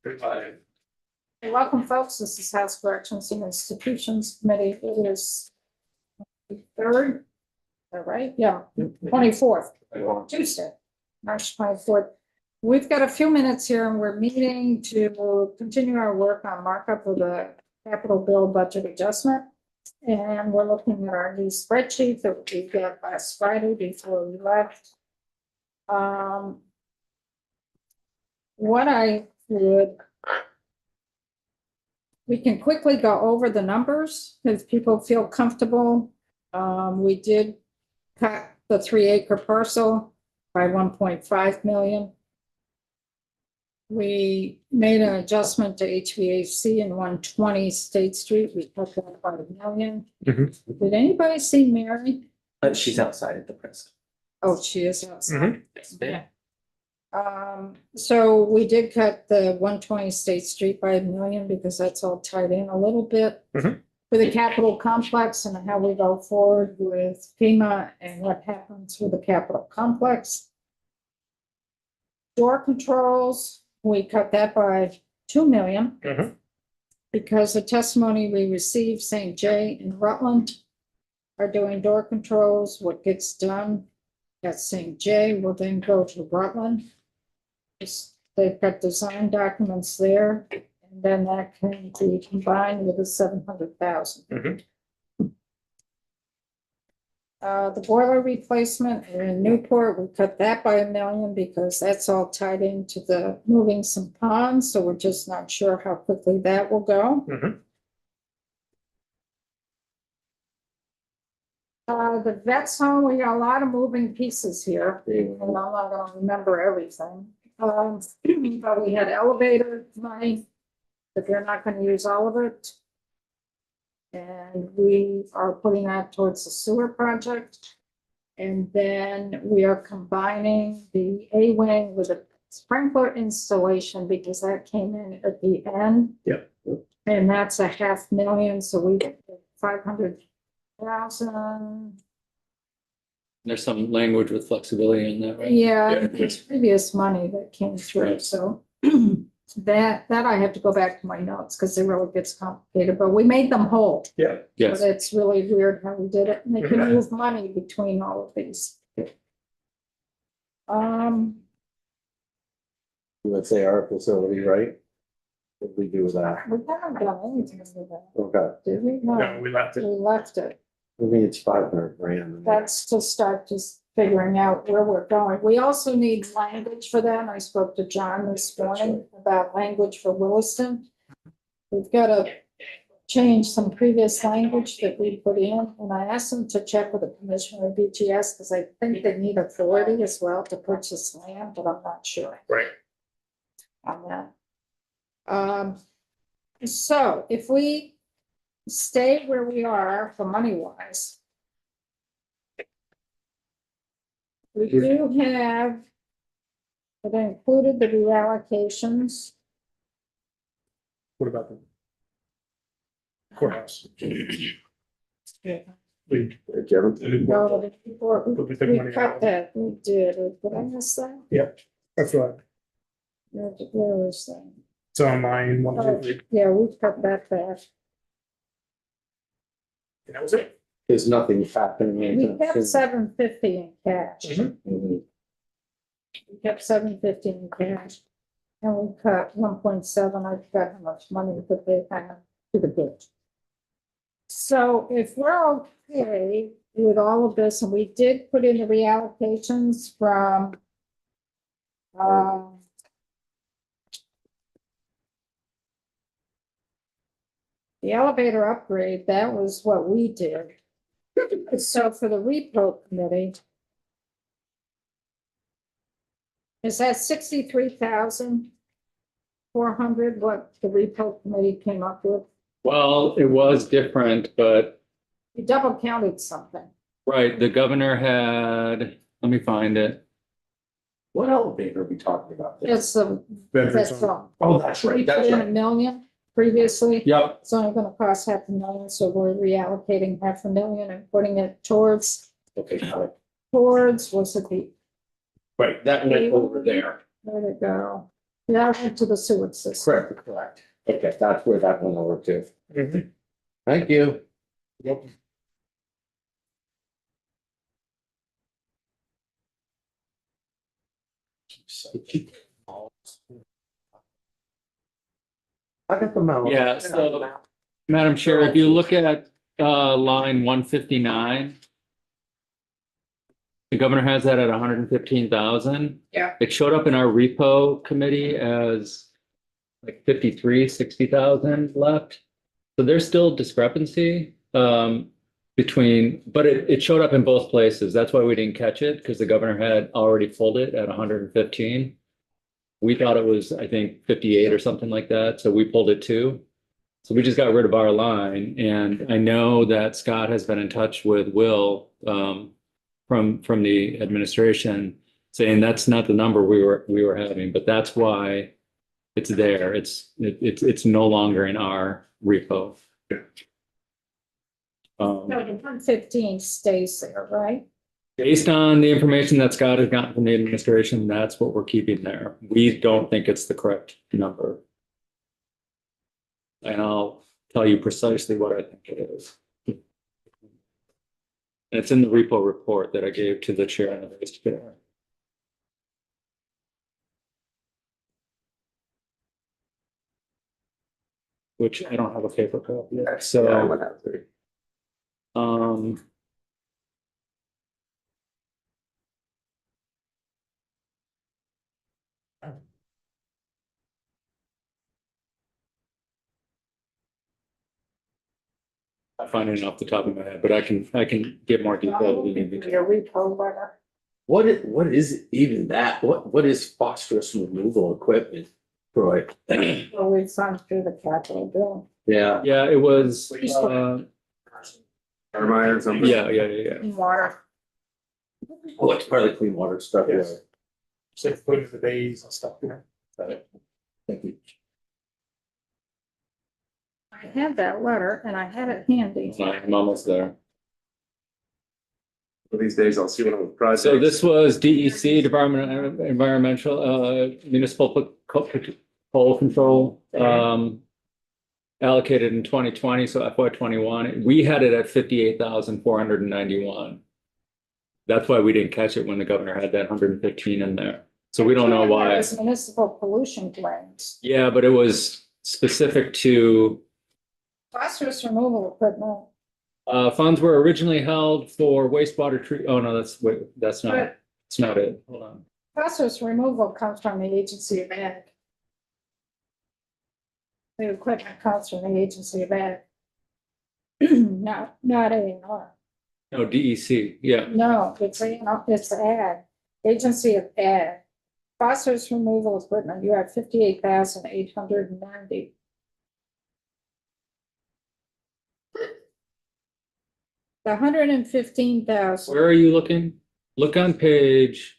Hey, welcome, folks. This is House Corrections and Institutions Committee. It is the 3rd, is that right? Yeah, 24th, Tuesday, March 24th. We've got a few minutes here and we're meeting to continue our work on markup of the capital bill budget adjustment. And we're looking at our new spreadsheet that we got last Friday before we left. What I would, we can quickly go over the numbers if people feel comfortable. We did cut the 3-acre parcel by 1.5 million. We made an adjustment to HVAC in 120 State Street. We cut that by $1 million. Did anybody see Mary? She's outside at the press. Oh, she is outside. Yeah. So we did cut the 120 State Street by $1 million because that's all tied in a little bit for the Capitol complex and how we go forward with FEMA and what happens with the Capitol complex. Door controls, we cut that by $2 million because the testimony we received, St. J and Rutland are doing door controls. What gets done at St. J will then go to Rutland. They've got design documents there, and then that can be combined with the 700,000. The boiler replacement in Newport, we cut that by $1 million because that's all tied into the moving some ponds, so we're just not sure how quickly that will go. The vet's home, we got a lot of moving pieces here, and I'm not gonna remember everything. But we had elevator money, but they're not gonna use all of it. And we are putting that towards the sewer project. And then we are combining the A-wing with a sprinkler installation because that came in at the end. And that's $500,000, so we get 500,000. There's some language with flexibility in that, right? Yeah, it's previous money that came through, Right. so that I have to go back to my notes because it really gets complicated, but we made them whole. But Yes. it's really weird how we did it, and they can move money between all of these. Let's say our facility, right? What did we do with that? We haven't done anything with that, Okay, did we? No, we left We it. left it. I mean, it's 500 grand. That's to start just figuring out where we're going. We also need language for that. I spoke to John this morning about language for Williston. We've got to change some previous language that we put in, and I asked them to check with the commissioner of BGS because I think they need authority as well to purchase land, but I'm not sure Right. on that. So if we stay where we are for money wise, we do have, it included the reallocations. What about the courthouse? We, Jeremy? No, the report, But we took we money cut out. that, we did, did I miss that? that's right. Where was that? It's on line 1, 2, 3. Yeah, we cut that back. And that was it. There's nothing happening. We kept $750 in cash. We kept $750 in cash. And we cut 1.7, I forgot how much money that they had to the bid. So if we're okay with all of this, and we did put in the reallocations from the elevator upgrade, that was what we did. So for the repo committee, is that 63,400 what the repo committee came up with? Well, it was different, but You double counted something. right, the governor had, let me find it. What elevator are we talking about? It's the, Veterans that's Home. wrong. Oh, that's We right, put that's in $1 right. million previously. Yep, It's only gonna cost $500,000, so we're reallocating $500,000 and putting it towards, Okay, got it. was it the, Right, that went over there. where'd it go? That went to the sewer system. Correct. Okay, that's where that went over to. Mhm. Thank you. Yep. I got the memo. Yeah, so, Madam Chair, if you look at line 159. The governor has that at 115,000. Yeah. It showed up in our repo committee as like 60,000 left. So there's still discrepancy between, but it showed up in both places. That's why we didn't catch it, because the governor had already pulled it at 115. We thought it was, I think, 58 or something like that, so we pulled it too. So we just got rid of our line, and I know that Scott has been in touch with Will from the administration, saying that's not the number we were having, but that's why it's there. It's no longer in our repo. No, the 115 stays there, right? Based on the information that Scott has gotten from the administration, that's what we're keeping there. We don't think it's the correct number. And I'll tell you precisely what I think it is. And it's in the repo report that I gave to the chair and the vice chair. Which I don't have a paper copy yet, Yeah, I so, went out there. um. I'm finding it off the top of my head, but I can get more detail. if you need me to. Your repo letter. What is even that? What is phosphorus removal equipment, Troy? Well, we've gone through the capital bill. Yeah. Yeah, it was, Ermine or something? yeah. In water. Oh, it's part of the clean water stuff, yeah. Yes. So put in the bays and stuff, you know. Thank you. I had that letter and I had it handy. I'm almost there. One of these days I'll see one of the projects. So this was DEC, Department of Environmental, Municipal Pole Control, allocated in 2020, so FY 21. We had it at 58,491. That's why we didn't catch it when the governor had that 115 in there. So we don't know It why. was municipal pollution claims. Yeah, but it was specific to, Phosphorus removal equipment. funds were originally held for wastewater treat. Oh, no, that's not, But that's not it. Hold on. phosphorus removal comes from the Agency of Ag. The equipment comes from the Agency of Ag. Not A&R. No, DEC, yeah. No, it's Ag, Agency of Ag. Phosphorus removal equipment, you have 58,890. The 115,000, Where are you looking? Look on page,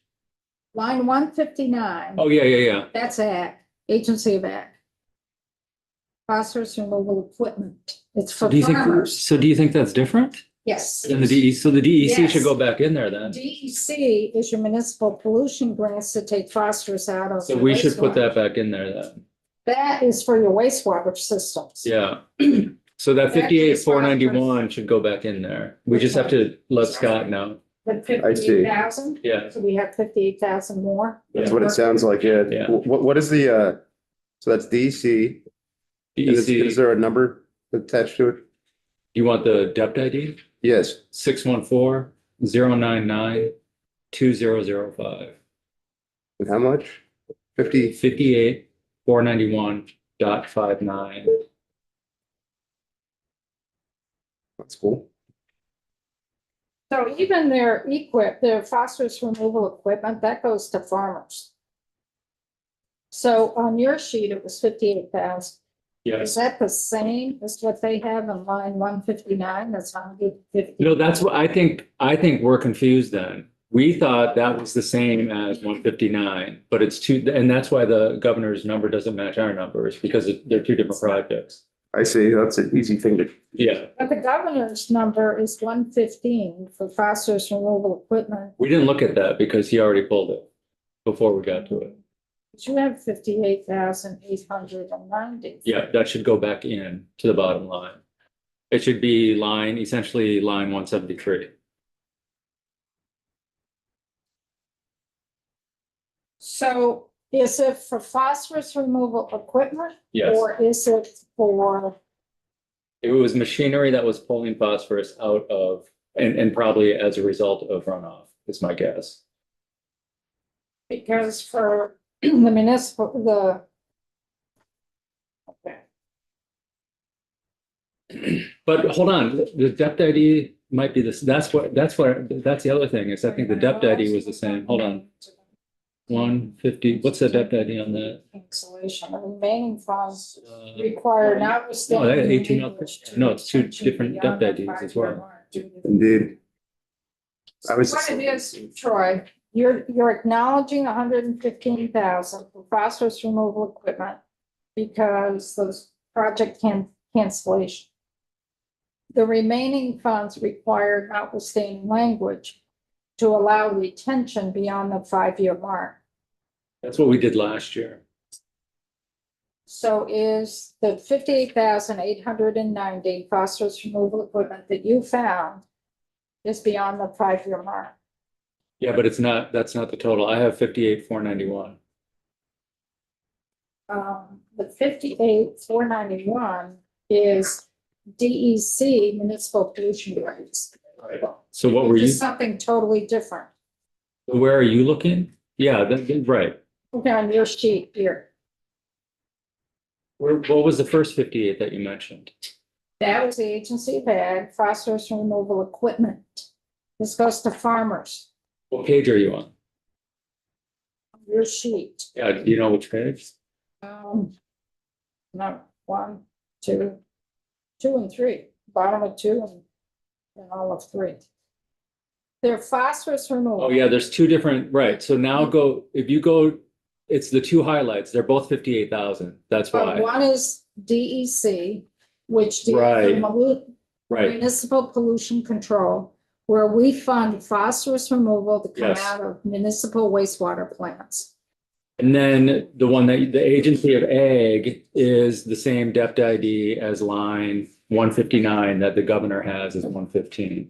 line 159, oh, yeah. that's Ag, Agency of Ag. Phosphorus removal equipment, it's for Do you think, farmers, so do you think that's different yes. than the DEC? So the DEC should Yes. go back in there then. DEC is your municipal pollution grants to take phosphorus out of. So we should put wastewater. that back in there then. That is for your wastewater systems. Yeah. So that That is 58,491 should go back in there. We just have to let Scott know. But I see. 58,000, Yeah. so we have 58,000 more. That's what it sounds like, yeah. Yeah. What is the, so that's DC. Is DEC, there a number attached to it? you want the DEP ID? Yes. 614-099-2005. And how much? 50? 58,491.59. That's cool. So even their phosphorus removal equipment, that goes to farmers. So on your sheet, it was 58,000. Is Yes. that the same as what they have in line 159? That's 150. No, that's what I think we're confused then. We thought that was the same as 159, but it's two, and that's why the governor's number doesn't match our numbers, because they're two different projects. I see. That's an easy thing to, Yeah, But the governor's number is 115 for phosphorus removal equipment. we didn't look at that because he already pulled it before we got to it. You have 58,890. Yeah, that should go back in to the bottom line. It should be essentially line 173. So is it for phosphorus removal equipment? Yes. Or is it for, It was machinery that was pulling phosphorus out of, and probably as a result of runoff, is my guess. because for the municipal, okay, But hold on, the depth ID might be this, that's the other thing is I think the depth ID was the same. Hold on. 150, what's the depth ID on that? Cancellation, the remaining funds Uh, require No, that notwithstanding. 18 language to no, it's two retention different beyond depth the IDs as 5-year well. mark due to- Indeed. I was, What it is, Troy, you're acknowledging 115,000 for phosphorus removal equipment because those project cancellation. The remaining funds require notwithstanding language to allow retention beyond the 5-year mark. That's what we did last year. So is the 58,890 phosphorus removal equipment that you found is beyond the 5-year mark? Yeah, but that's not the total. I have 58,491. The 58,491 is DEC municipal pollution rights. So what were Which you, is something totally different. where are you looking? Yeah, right. Okay, on your sheet here, What was the first 58 that you mentioned? that was the agency of ag, phosphorus removal equipment. This goes to farmers, What page are you on? your sheet. Yeah, do you know which page? No, 1, 2, 2 and 3, bottom of 2 and all of 3. They're phosphorus removal. Oh, yeah, there's two different, right. So now if you go, it's the two highlights. They're both 58,000. That's But why. one is DEC, which deals Right. with Right. municipal pollution control, where we fund phosphorus removal to come Yes. out of municipal wastewater plants. And then the one that the agency of ag is the same depth ID as line 159 that the governor has as 115.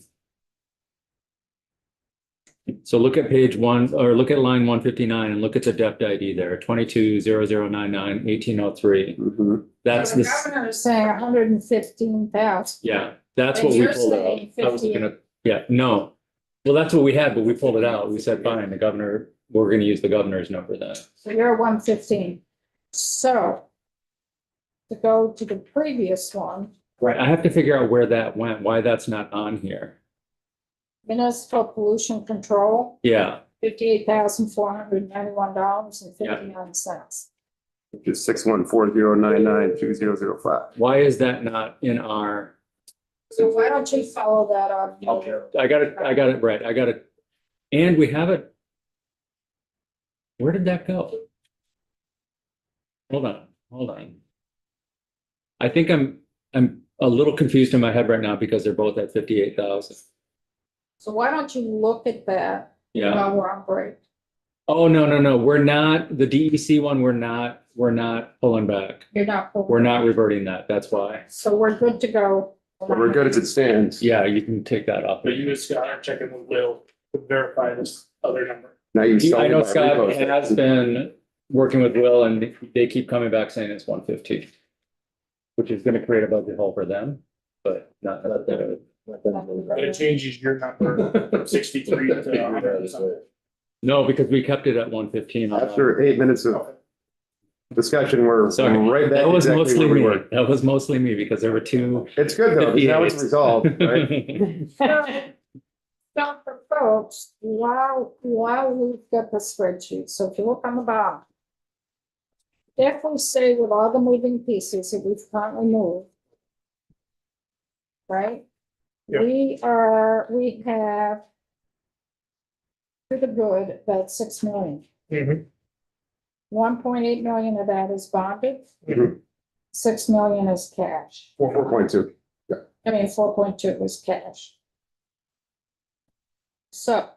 So look at page 1 or look at line 159 and look at the depth ID there, 220099 1803. mhm. That's So the the, governor is saying 115,000. yeah, that's And what we you're pulled out. saying I was 58. gonna, yeah, no. Well, that's what we had, but we pulled it out. We said, fine, the governor, we're gonna use the governor's number then. So you're 115. So to go to the previous one, Right, I have to figure out where that went, why that's not on here. municipal pollution control, Yeah, $58,491.59. Which is 61409920005. why is that not in our, So why don't you follow that up? I got it right, I got it. And we have it. Where did that go? Hold on. I think I'm a little confused in my head right now because they're both at 58,000. So why don't you look at that Yeah. while we're on break? Oh, no, we're not, the DEC one, we're not pulling back. You're not. pulling- We're not reverting that, that's why. So we're good to go. But we're good as it stands. Yeah, you can take that off. But you and Scott are checking with Will to verify this other number. Now you saw I know my Scott repost. has been working with Will and they keep coming back saying it's 115. Which is gonna create a budget hole for them, but not the. But it changes your number from 63 to 100 something. No, because we kept it at 115. After 8 minutes of discussion, we're Sorry, right back that was exactly mostly where we me. were. That was mostly me because there were two. It's good though, because now it's 58s. resolved, right? So for folks, while we've got the spreadsheet, so if you look on the bottom. If we say with all the moving pieces that we've currently moved. Right? Yep. We have. To the good, about 6 million. Mhm. 1.8 million of that is bonded. Mhm. 6 million is cash. 4.2. 4.2 is cash. So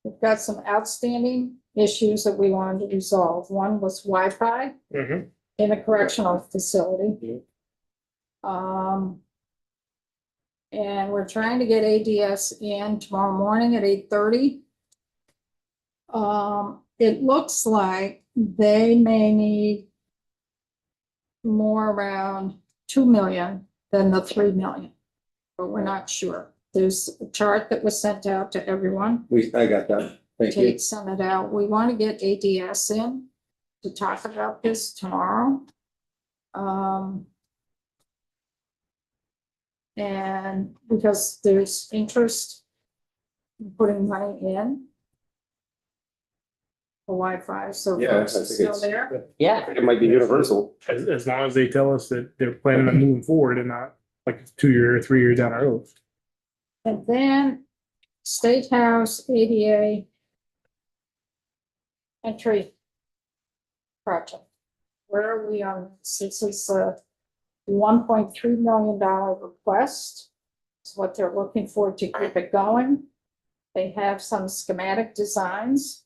we've got some outstanding issues that we wanted to resolve. One was Wi-Fi Mhm. in a correctional facility. And we're trying to get ADS in tomorrow morning at 8:30. It looks like they may need more around 2 million than the 3 million, but we're not sure. There's a chart that was sent out to everyone. I got that. Thank you. Kate sent it out. We want to get ADS in to talk about this tomorrow. And because there's interest in putting money in for Wi-Fi, so Yeah, I folks are think still it's- there. Yeah. It might be universal. As long as they tell us that they're planning on moving forward and not like 2 year or 3 years down the road. And then State House ADA entry project. Where are we on this? This is a $1.3 million request. It's what they're looking for to keep it going. They have some schematic designs.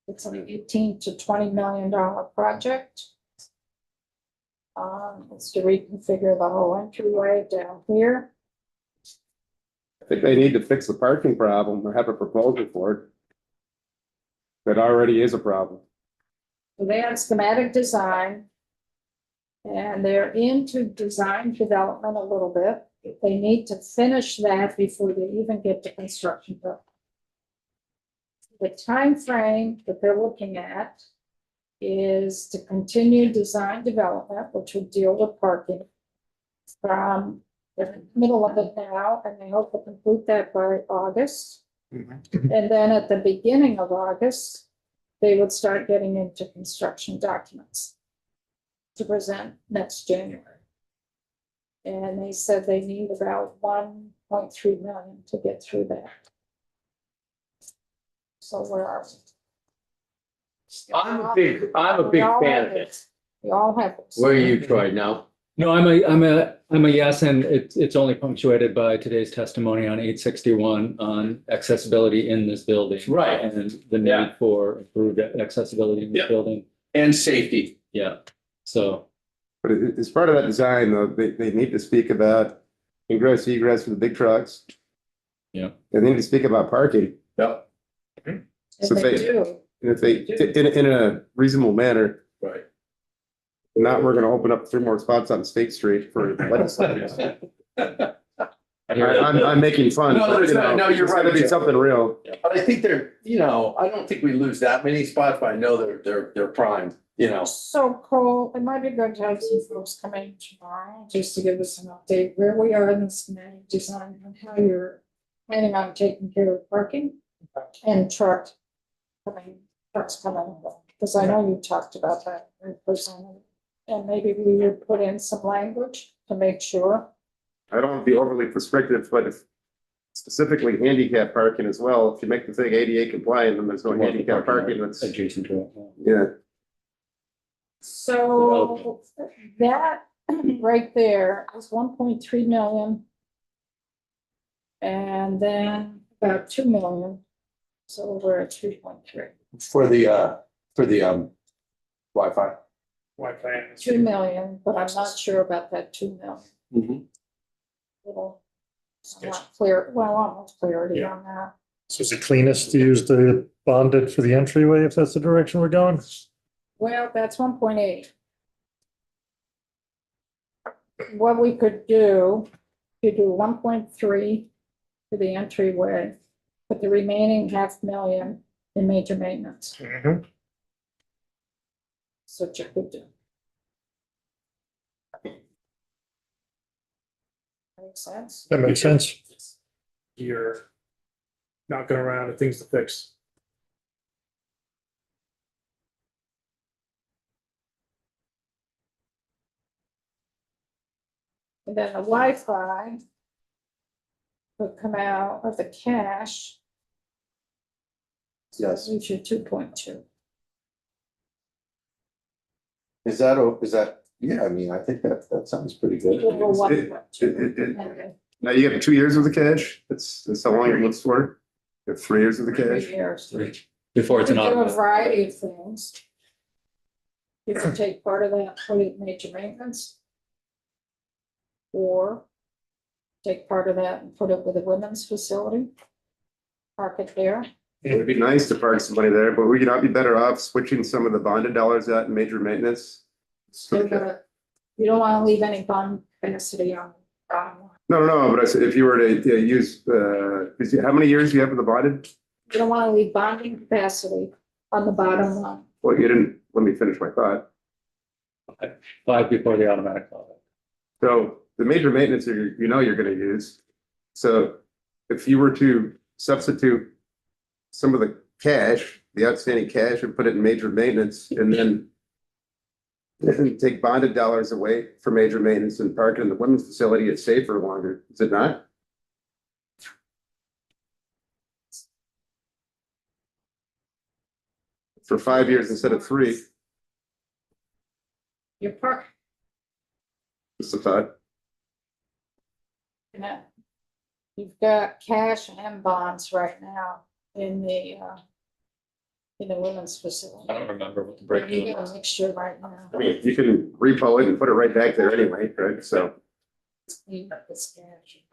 It's an $18 to $20 million project. It's to reconfigure the whole entryway down here. I think they need to fix the parking problem or have a proposal for it. That already is a problem. So they have schematic design. And they're into design development a little bit. They need to finish that before they even get to construction. The time frame that they're looking at is to continue design development, which would deal with parking from the middle of it now, and they hope to complete that by August. And then at the beginning of August, they would start getting into construction documents to present next January. And they said they need about 1.3 million to get through that. So where are we? I'm a big We all fan have of it. We all have this. Where are you, Troy, now? No, I'm a yes, and it's only punctuated by today's testimony on 861 on accessibility in this building. Right. And the Yeah. need for improved accessibility in this Yeah. building. And safety. Yeah, so, But as part of that design, though, they need to speak about ingress, egress for the big trucks. Yeah. They need to speak about parking. Yep. And so they they- do. And if they, in a reasonable manner, Right. not we're gonna open up 3 more spots on State Street for legislators. I'm making fun. No, but, there's you not- know, no, you're it's gotta right, be Jeff. something real. But I think they're, I don't think we lose that many spots, but I know they're primed, So Cole, it might be good to have some folks come in tomorrow, just to give us an update where we are in the schematic design and how you're planning on taking care of parking and trucks coming, because I know you talked about that in person. And maybe we would put in some language to make sure. I don't want to be overly prescriptive, but if specifically handicap parking as well, if you make the thing ADA compliant, then there's no handicap parking, that's, adjacent to it. yeah. So that right there is 1.3 million. And then about 2 million. So we're at 3.3. for the Wi-Fi. Wi-Fi. 2 million, but I'm not sure about that 2 million. Mhm. Little, somewhat clear, well, almost clarity Yeah. on that. So is it cleanest to use the bonded for the entryway if that's the direction we're going? Well, that's 1.8. What we could do, you do 1.3 for the entryway, but the remaining 500,000 in major maintenance. Mhm. So what you could do. Makes sense? That makes sense. You're not gonna run out of things to fix. And then the Wi-Fi would come out of the cash. Yes. Leaves you 2.2. Is that, yeah, I mean, I think that sounds pretty good. We'll go It- 1.2. it- Okay, Now you have 2 years with the cash, that's how long it looks for. You have 3 years with the 3 cash. years. before it's an You can do a automatic. variety of things. You can take part of that, put it in major maintenance. Or take part of that and put it with a women's facility. Park it there. It'd be nice to park some money there, but would you not be better off switching some of the bonded dollars out in major maintenance? So that you don't wanna leave any bond capacity on bottom line. No, but I said, if you were to use, how many years do you have for the bonded? You don't wanna leave bonding capacity on the bottom line. Well, you didn't, let me finish my thought. 5 before the automatic clawback. So the major maintenance you know you're gonna use. So if you were to substitute some of the cash, the outstanding cash, and put it in major maintenance, and then take bonded dollars away for major maintenance and park it in the women's facility, it's safer longer, is it not? For 5 years instead of 3, Your park, just a thought. you've got cash and bonds right now in the women's facility. I don't remember what the You breakdown get was. a mixture right now. I mean, you can repo it and put it right back there anyway, right? So You got this cash.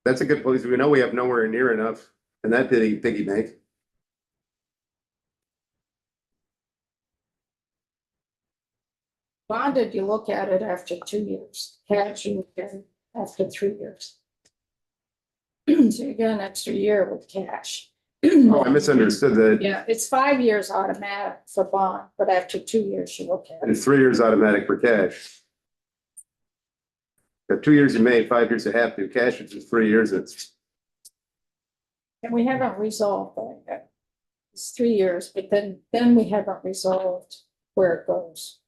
that's a good place. We know we have nowhere near enough in that piggy bank. Bonded, you look at it after 2 years. Cash, you look at it after 3 years. So you get an extra year with cash. Oh, I misunderstood that. Yeah, it's 5 years automatic for bond, but after 2 years, you look at it. It's 3 years automatic for cash. Got 2 years you made, 5 years you have to. Cash is just 3 years. It's And we haven't resolved that yet. It's 3 years, but then we haven't resolved where it goes.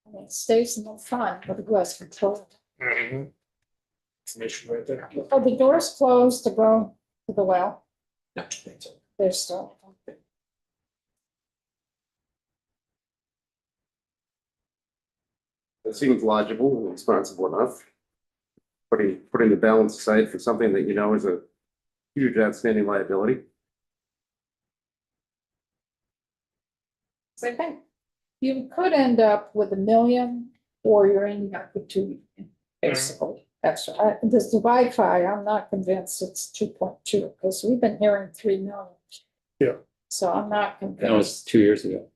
I mean, it stays in the fund, but it goes control. It's an issue right there. Oh, the door's closed to go to the well. There's still. it seems logical and responsible enough. Putting the balance aside for something that you know is a huge outstanding liability. So I think you could end up with $1 million, or you're ending up with 2 million, basically. Extra. This Wi-Fi, I'm not convinced it's 2.2, because we've been hearing 3 million. Yeah. So I'm not That was convinced. 2 years ago.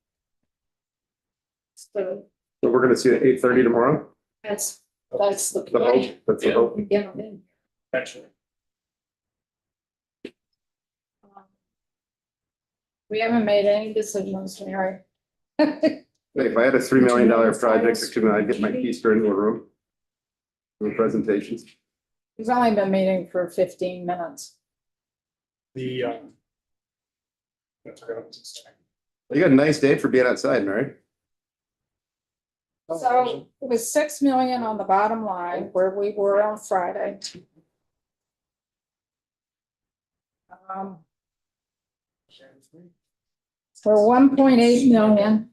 So So we're gonna see at 8:30 tomorrow. that's the The hope, that's the hope. beginning. Actually. We haven't made any decisions, Mary. If I had a $3 million project, I'd get my keys into a room. For presentations. He's only been meeting for 15 minutes. The, I forgot what it's saying. You got a nice day for being outside, Mary. So it was 6 million on the bottom line where we were on Friday. For 1.8 million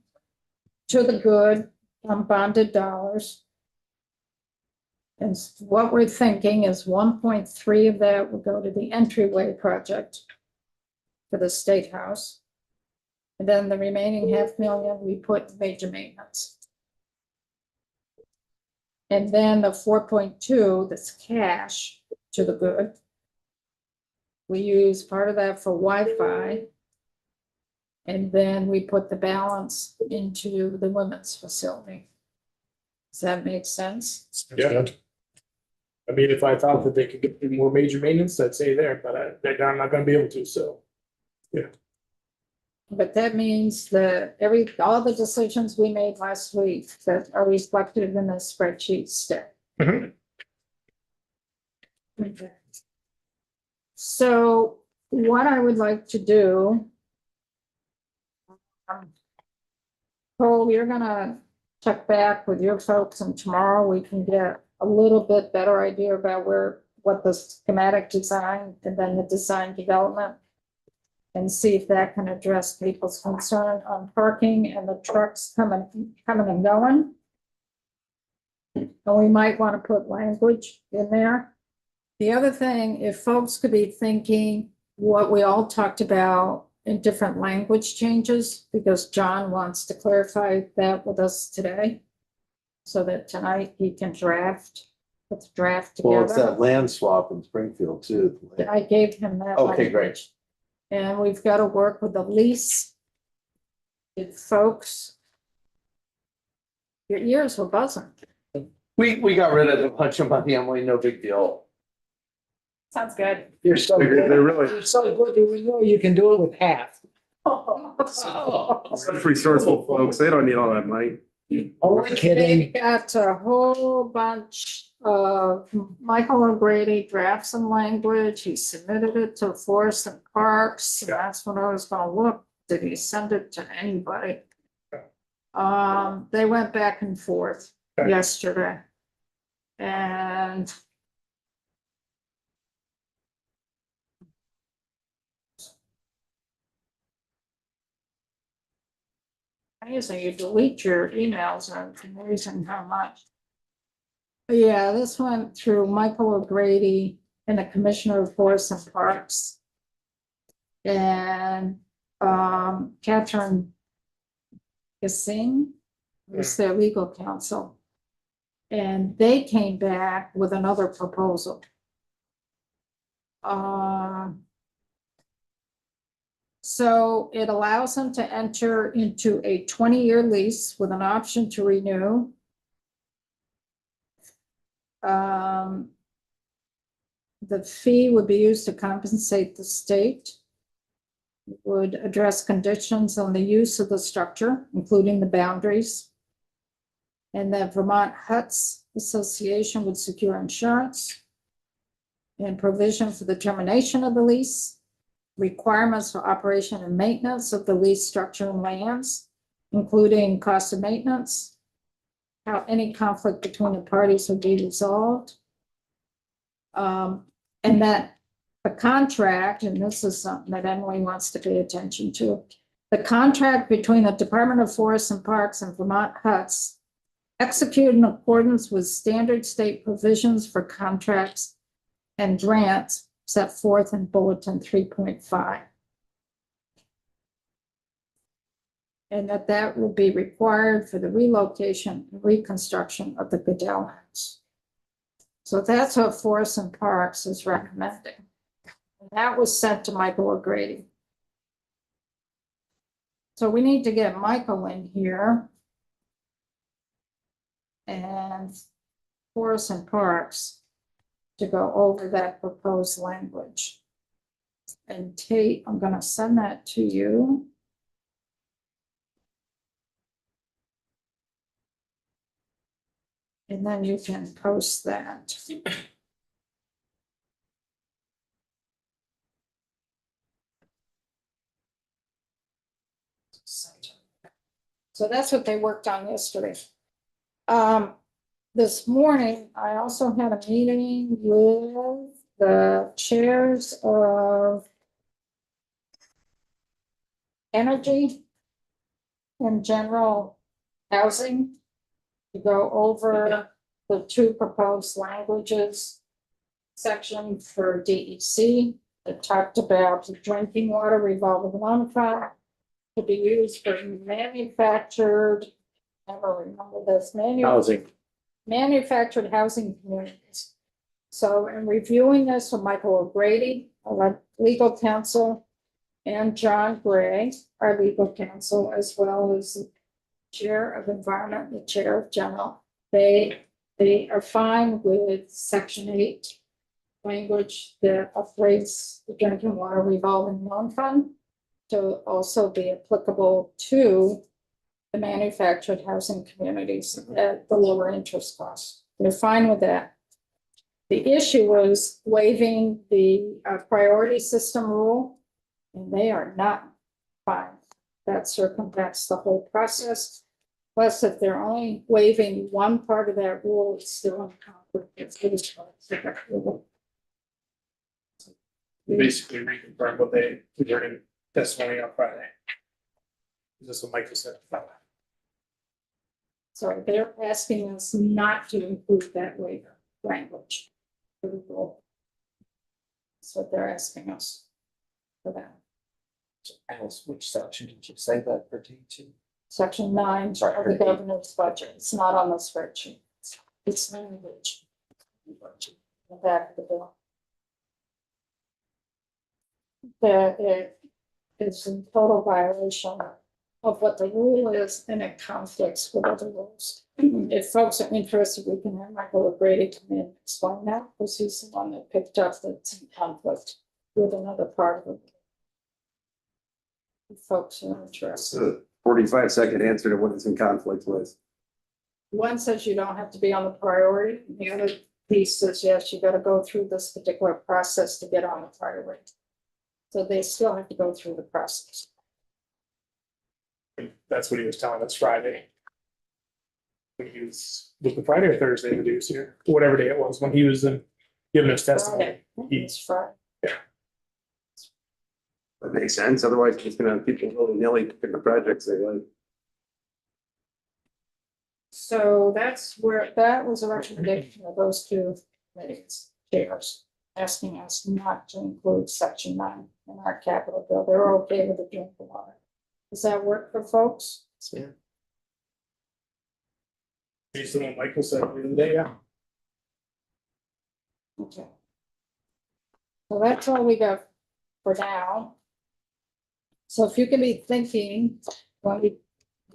to the good on bonded dollars. And what we're thinking is 1.3 of that will go to the entryway project for the State House. And then the remaining 500,000 we put in major maintenance. And then the 4.2, that's cash to the good. We use part of that for Wi-Fi. And then we put the balance into the women's facility. Does that make sense? Yeah. I mean, if I thought that they could get more major maintenance, I'd say there, but I'm not gonna be able to, so. But that means that all the decisions we made last week that are reflected in the spreadsheet stay. Mhm. Okay. So what I would like to do. Cole, you're gonna check back with your folks, and tomorrow we can get a little bit better idea about what the schematic design and then the design development. And see if that can address people's concern on parking and the trucks coming and going. And we might want to put language in there. The other thing, if folks could be thinking what we all talked about in different language changes, because John wants to clarify that with us today. So that tonight he can put the draft Well, it's that together. land swap in Springfield too. I gave him that. Okay, great. language. And we've got to work with the lease. If folks. Your ears were buzzing. We got rid of a bunch of money, Emily, no big deal. Sounds good. You're so They're really You're so good, you know you can do it with half. such resourceful folks. They don't need all that money. Only They kidding. got a whole bunch of Michael O'Grady drafts some language. He submitted it to Forest and Parks. And that's when I was gonna look. Did he send it to anybody? They went back and forth Okay. yesterday. And amazing, you delete your emails, and it's amazing how much. Yeah, this went through Michael O'Grady and the Commissioner of Forests and Parks. And Catherine Gassing was their legal counsel. And they came back with another proposal. So it allows them to enter into a 20-year lease with an option to renew. The fee would be used to compensate the state. Would address conditions on the use of the structure, including the boundaries. And that Vermont Huts Association would secure insurance. And provision for the termination of the lease. Requirements for operation and maintenance of the lease structure and lands, including cost of maintenance. How any conflict between the parties will be resolved. And that the contract, and this is something that Emily wants to pay attention to. The contract between the Department of Forests and Parks and Vermont Huts executed in accordance with standard state provisions for contracts and grants set forth in Bulletin 3.5. And that will be required for the relocation and reconstruction of the Goodell House. So that's what Forests and Parks is recommending. And that was sent to Michael O'Grady. So we need to get Michael in here. And Forests and Parks to go over that proposed language. And Tate, I'm gonna send that to you. And then you can post that. So that's what they worked on yesterday. This morning, I also had a meeting with the chairs of energy and general housing to go over the two proposed languages section for DEC that talked about the drinking water revolving loan fund to be used for manufactured, never remember this, manufactured housing communities. So in reviewing this with Michael O'Grady, our legal counsel, and John Gray, our legal counsel, as well as the chair of environment, the chair of general, they are fine with section 8 language that upgrades the drinking water revolving loan fund to also be applicable to the manufactured housing communities at the lower interest costs. They're fine with that. The issue was waiving the priority system rule, and they are not fine. That circumvents the whole process. Plus, if they're only waiving one part of that rule, it's still in conflict with these parts of that rule. Basically reconfirm what they were in testimony on Friday. Is this what Michael said? So they're asking us not to include that waiver language for the rule. That's what they're asking us. for that. Alice, which section did you say that pertained to? Section 9 Sorry, of the her name. governor's budget. It's not on the spreadsheet. It's language. In the back of the bill. It is in total violation of what the rule is, and it conflicts with other rules. If folks are interested, we can have Michael O'Grady come in and explain that, because he's the one that picked up that's in conflict with another part of it. If folks are interested. So 45-second answer to what it's in conflict with. One says you don't have to be on the priority, and the other piece says, yes, you gotta go through this particular process to get on the priority. So they still have to go through the process. That's what he was telling us Friday. When he was the Friday or Thursday when he was here, whatever day it was, when he was giving us testimony. Friday. It's Friday. That makes sense. Otherwise, it's gonna have people willy-nilly picking the projects they like. So that's where, that was a recommendation of those two committees, chairs, asking us not to include section 9 in our capital bill. They're okay with the drinking water. Does that work for folks? Yeah. Based on what Michael said the other day, yeah. Okay. So that's all we got for now. So if you can be thinking, when we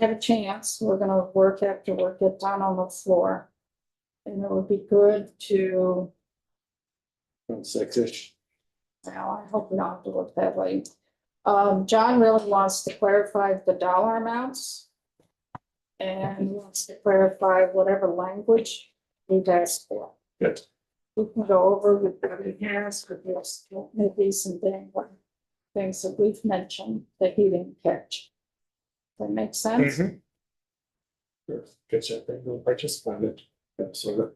have a chance, we're gonna work after work, get down on the floor. And it would be good to, 6-ish. well, I hope we don't have to look that late. John really wants to clarify the dollar amounts. And wants to clarify whatever language we've asked for. Good. We can go over with what he has, but there's maybe some things that we've mentioned that he didn't catch. That makes sense? Mhm. Sure. Good job, we'll participate in it. Absolutely.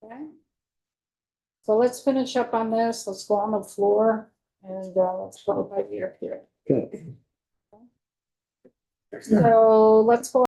Okay. So let's finish up on this. Let's go on the floor and let's go by ear here. Okay. So let's go